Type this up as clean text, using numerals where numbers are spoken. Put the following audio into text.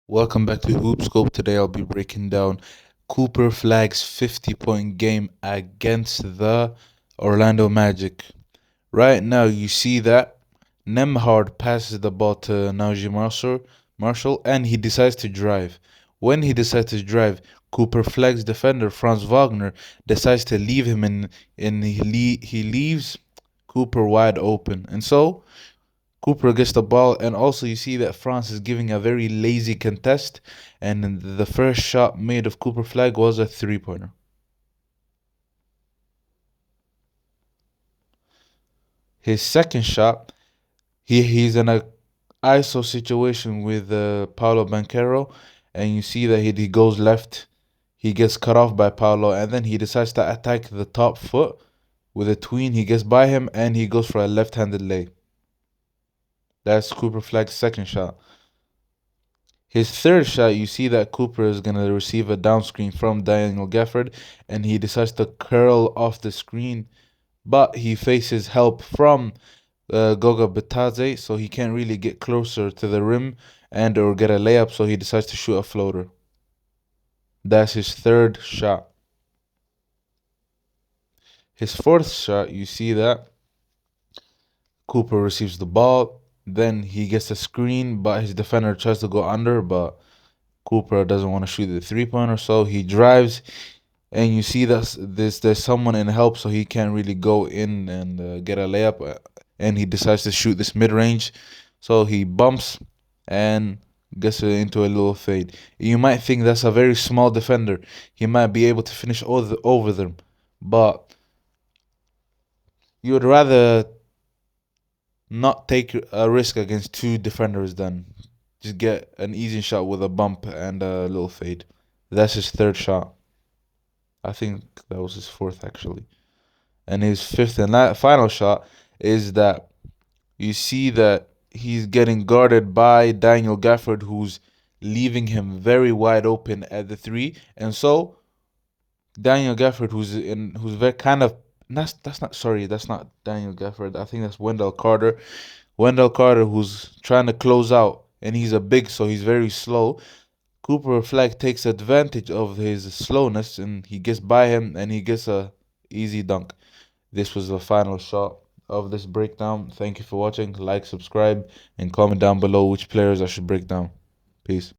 Welcome back to Hoopscope. Today I'll be breaking down Cooper Flagg's 50-point game against the Orlando Magic. Right now, you see that Nemhard passes the ball to Najee Marshall, and he decides to drive. When he decides to drive, Cooper Flagg's defender Franz Wagner decides to leave him he leaves Cooper wide open, and so Cooper gets the ball, and also you see that France is giving a very lazy contest, and the first shot made of Cooper Flag was a three-pointer. His second shot, he's in a ISO situation with Paulo Banchero, and you see that he goes left, he gets cut off by Paulo, and then he decides to attack the top foot with a tween. He gets by him, and he goes for a left-handed lay. That's Cooper Flag's second shot. His third shot, you see that Cooper is going to receive a down screen from Daniel Gafford, and he decides to curl off the screen, but he faces help from Goga Bitadze, so he can't really get closer to the rim and or get a layup, so he decides to shoot a floater. That's his third shot. His fourth shot, you see that Cooper receives the ball, then he gets a screen, but his defender tries to go under, but Cooper doesn't want to shoot the three-pointer, so he drives, and you see that there's someone in help, so he can't really go in and get a layup, and he decides to shoot this mid-range, so he bumps and gets into a little fade. You might think that's a very small defender. He might be able to finish over them, but you would rather not take a risk against two defenders than just get an easy shot with a bump and a little fade. That's his third shot. I think that was his fourth, actually. And his fifth and final shot is that you see that he's getting guarded by Daniel Gafford, who's leaving him very wide open at the three. And so Daniel Gafford, who's very kind of that's not Daniel Gafford. I think that's Wendell Carter. Wendell Carter, who's trying to close out, and he's a big, so he's very slow. Cooper Flag takes advantage of his slowness, and he gets by him, and he gets a easy dunk. This was the final shot of this breakdown. Thank you for watching. Like, subscribe, and comment down below which players I should break down. Peace.